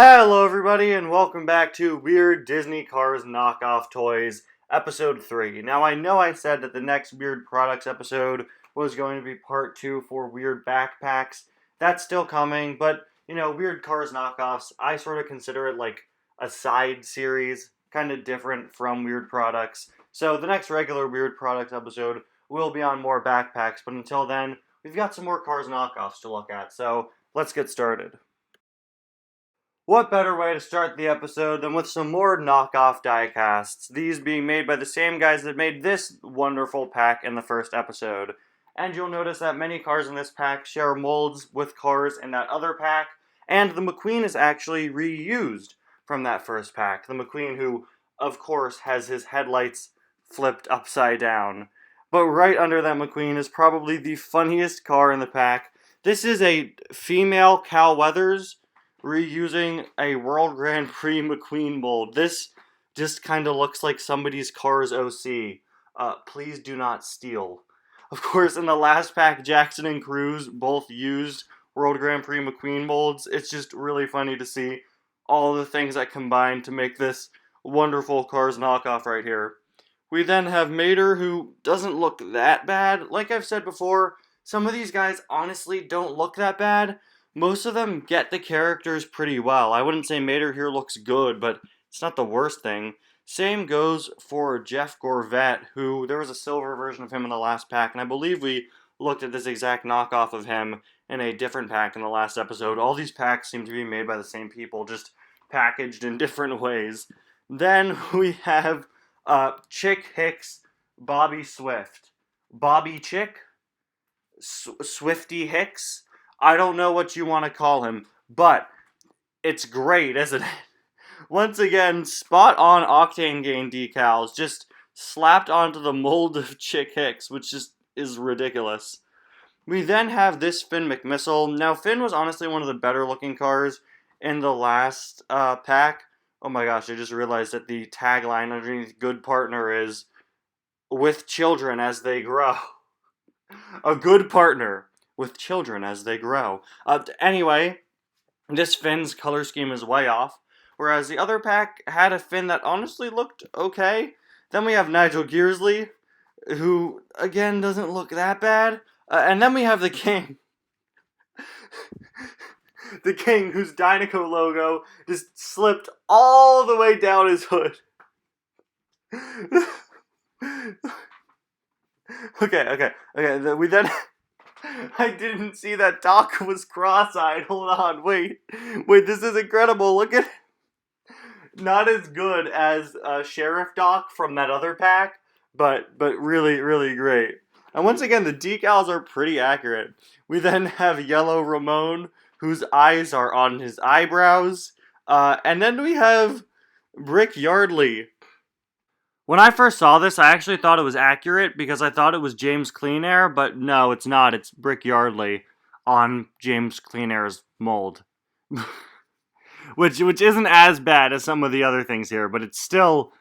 Hello everybody and welcome back to Weird Disney Cars Knockoff Toys episode 3. Now I know I said that the next Weird Products episode was going to be part 2 for Weird Backpacks. That's still coming, but Weird Cars Knockoffs, I sort of consider it like a side series, kind of different from Weird Products. So the next regular Weird Products episode will be on more backpacks, but until then, we've got some more Cars Knockoffs to look at, so let's get started. What better way to start the episode than with some more knockoff diecasts, these being made by the same guys that made this wonderful pack in the first episode. And you'll notice that many cars in this pack share molds with cars in that other pack, and the McQueen is actually reused from that first pack. The McQueen who, of course, has his headlights flipped upside down. But right under that McQueen is probably the funniest car in the pack. This is a female Cal Weathers reusing a World Grand Prix McQueen mold. This just kind of looks like somebody's car's OC. Please do not steal. Of course, in the last pack, Jackson and Cruz both used World Grand Prix McQueen molds. It's just really funny to see all the things that combine to make this wonderful Cars knockoff right here. We then have Mater, who doesn't look that bad. Like I've said before, some of these guys honestly don't look that bad. Most of them get the characters pretty well. I wouldn't say Mater here looks good, but it's not the worst thing. Same goes for Jeff Gorvette, who there was a silver version of him in the last pack, and I believe we looked at this exact knockoff of him in a different pack in the last episode. All these packs seem to be made by the same people, just packaged in different ways. Then we have Chick Hicks, Bobby Swift. Bobby Chick? Swifty Hicks? I don't know what you want to call him, but it's great, isn't it? Once again, spot on octane gain decals, just slapped onto the mold of Chick Hicks, which just is ridiculous. We then have this Finn McMissile. Now, Finn was honestly one of the better looking cars in the last pack. Oh my gosh, I just realized that the tagline underneath Good Partner is, with children as they grow. A good partner with children as they grow. Anyway, this Finn's color scheme is way off, whereas the other pack had a Finn that honestly looked okay. Then we have Nigel Gearsley, who, again, doesn't look that bad. And then we have the King. The King, whose Dynaco logo just slipped all the way down his hood. Okay. We then... I didn't see that Doc was cross-eyed. Hold on, wait, this is incredible. Look at, not as good as Sheriff Doc from that other pack, but really, really great. And once again, the decals are pretty accurate. We then have Yellow Ramon, whose eyes are on his eyebrows, and then we have Brick Yardley. When I first saw this, I actually thought it was accurate because I thought it was James Clean Air, but no, it's not. It's Brick Yardley on James Clean Air's mold. which isn't as bad as some of the other things here, but it's still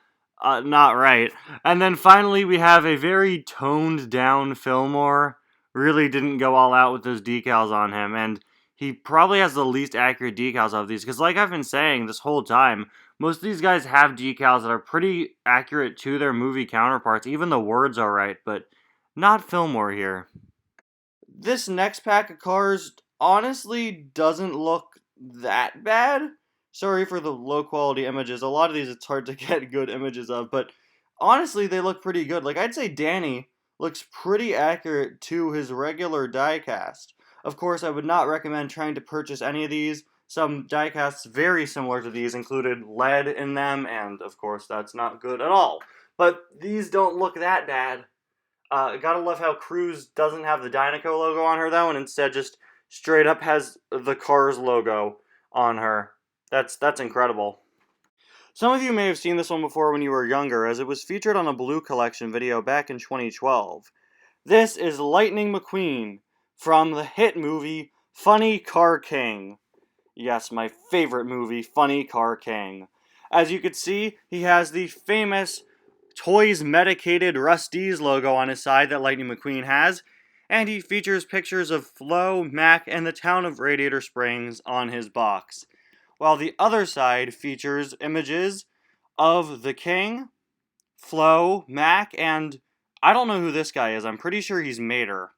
not right. And then finally, we have a very toned down Fillmore. Really didn't go all out with those decals on him, and he probably has the least accurate decals of these, because like I've been saying this whole time, most of these guys have decals that are pretty accurate to their movie counterparts. Even the words are right, but not Fillmore here. This next pack of cars honestly doesn't look that bad. Sorry for the low quality images. A lot of these it's hard to get good images of, but honestly they look pretty good. Like, I'd say Danny looks pretty accurate to his regular diecast. Of course, I would not recommend trying to purchase any of these. Some diecasts very similar to these included lead in them, and of course that's not good at all. But these don't look that bad. Gotta love how Cruz doesn't have the Dynaco logo on her though, and instead just straight up has the Cars logo on her. That's incredible. Some of you may have seen this one before when you were younger, as it was featured on a BluCollection video back in 2012. This is Lightning McQueen from the hit movie Funny Car King. Yes, my favorite movie, Funny Car King. As you can see, he has the famous Toys Medicated Rusty's logo on his side that Lightning McQueen has, and he features pictures of Flo, Mac, and the town of Radiator Springs on his box. while the other side features images of the King, Flo, Mac, and I don't know who this guy is. I'm pretty sure he's Mater.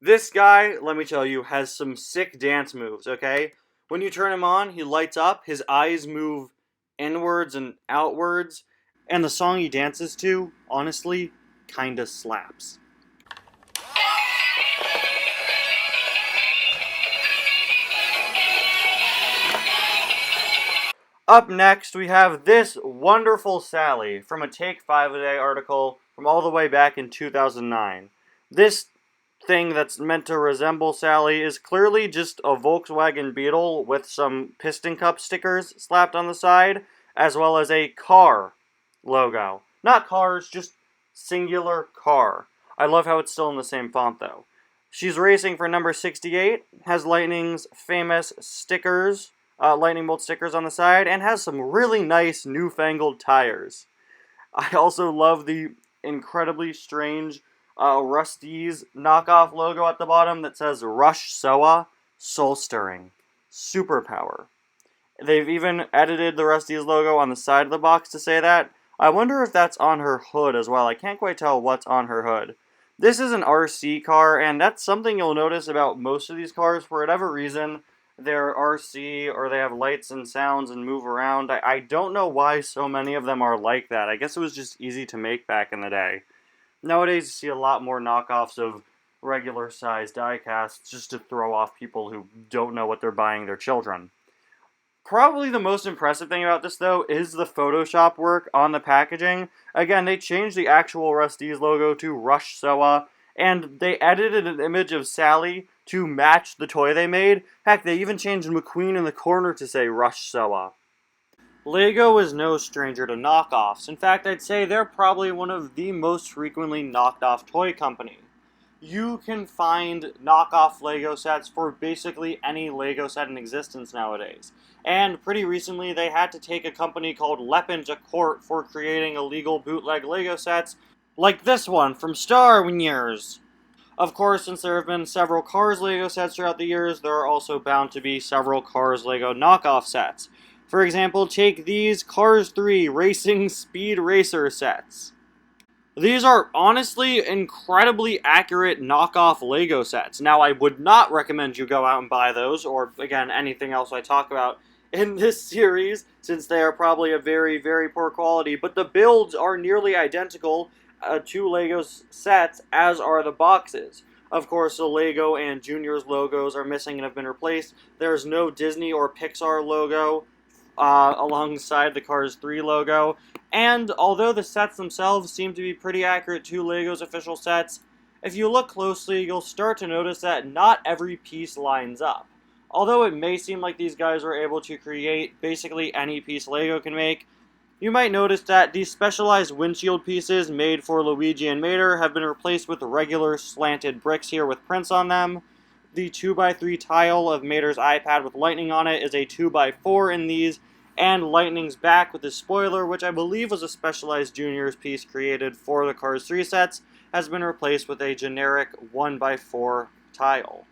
This guy, let me tell you, has some sick dance moves, okay? When you turn him on, he lights up, his eyes move inwards and outwards, and the song he dances to, honestly, kinda slaps. Up next, we have this wonderful Sally from a Take 5 a Day article from all the way back in 2009. This thing that's meant to resemble Sally is clearly just a Volkswagen Beetle with some piston cup stickers slapped on the side, as well as a car logo. Not cars, just singular car. I love how it's still in the same font though. She's racing for number 68, has Lightning's famous stickers, lightning bolt stickers on the side, and has some really nice newfangled tires. I also love the incredibly strange Rusty's knockoff logo at the bottom that says Rush Soa, Soul Stirring, Superpower. They've even edited the Rusty's logo on the side of the box to say that. I wonder if that's on her hood as well. I can't quite tell what's on her hood. This is an RC car, and that's something you'll notice about most of these cars. For whatever reason, they're RC, or they have lights and sounds and move around. I don't know why so many of them are like that. I guess it was just easy to make back in the day. Nowadays, you see a lot more knockoffs of regular-sized die-casts just to throw off people who don't know what they're buying their children. Probably the most impressive thing about this, though, is the Photoshop work on the packaging. Again, they changed the actual Rusty's logo to Rush Soa, and they edited an image of Sally to match the toy they made. Heck, they even changed McQueen in the corner to say Rush Soa. LEGO is no stranger to knockoffs. In fact, I'd say they're probably one of the most frequently knocked off toy company. You can find knockoff LEGO sets for basically any LEGO set in existence nowadays. And pretty recently, they had to take a company called Lepin to court for creating illegal bootleg LEGO sets, like this one from Star Wars. Of course, since there have been several Cars LEGO sets throughout the years, there are also bound to be several Cars LEGO knockoff sets. For example, take these Cars 3 Racing Speed Racer sets. These are honestly incredibly accurate knockoff LEGO sets. Now, I would not recommend you go out and buy those, or again, anything else I talk about in this series, since they are probably of very, very poor quality, but the builds are nearly identical to LEGO sets, as are the boxes. Of course, the LEGO and Junior's logos are missing and have been replaced. There's no Disney or Pixar logo alongside the Cars 3 logo. And although the sets themselves seem to be pretty accurate to LEGO's official sets, if you look closely, you'll start to notice that not every piece lines up. Although it may seem like these guys were able to create basically any piece LEGO can make, you might notice that these specialized windshield pieces made for Luigi and Mater have been replaced with regular slanted bricks here with prints on them. The 2x3 tile of Mater's iPad with Lightning on it is a 2x4 in these, and Lightning's back with his spoiler, which I believe was a specialized Junior's piece created for the Cars 3 sets, has been replaced with a generic 1x4 tile.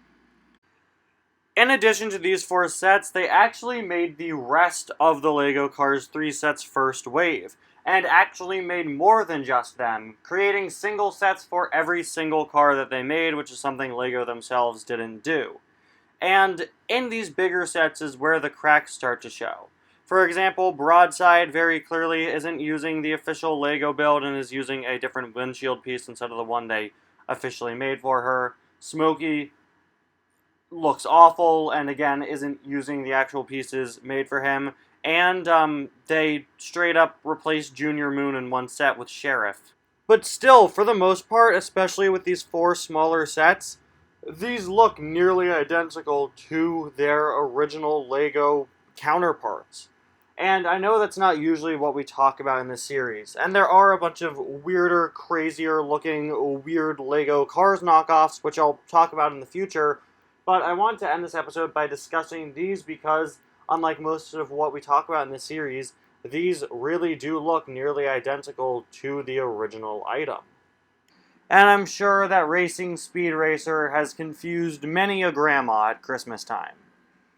In addition to these 4 sets, they actually made the rest of the LEGO Cars 3 sets first wave, and actually made more than just them, creating single sets for every single car that they made, which is something LEGO themselves didn't do. And in these bigger sets is where the cracks start to show. For example, Broadside very clearly isn't using the official LEGO build and is using a different windshield piece instead of the one they officially made for her. Smokey looks awful and again isn't using the actual pieces made for him. And they straight up replaced Junior Moon in one set with Sheriff. But still, for the most part, especially with these 4 smaller sets, these look nearly identical to their original LEGO counterparts. And I know that's not usually what we talk about in this series, and there are a bunch of weirder, crazier looking, weird LEGO Cars knockoffs, which I'll talk about in the future, but I want to end this episode by discussing these because, unlike most of what we talk about in this series, these really do look nearly identical to the original item. And I'm sure that Racing Speed Racer has confused many a grandma at Christmas time.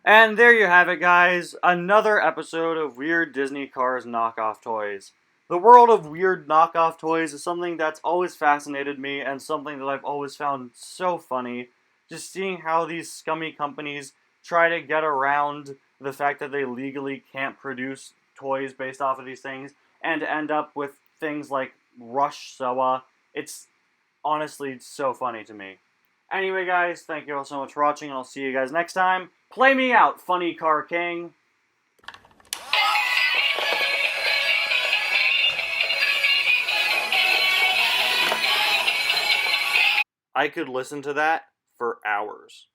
And there you have it, guys. Another episode of Weird Disney Cars Knockoff Toys. The world of weird knockoff toys is something that's always fascinated me and something that I've always found so funny. Just seeing how these scummy companies try to get around the fact that they legally can't produce toys based off of these things and end up with things like Rush Soa. It's honestly so funny to me. Anyway, guys, thank you all so much for watching, and I'll see you guys next time. Play me out, Funny Car King! I could listen to that for hours.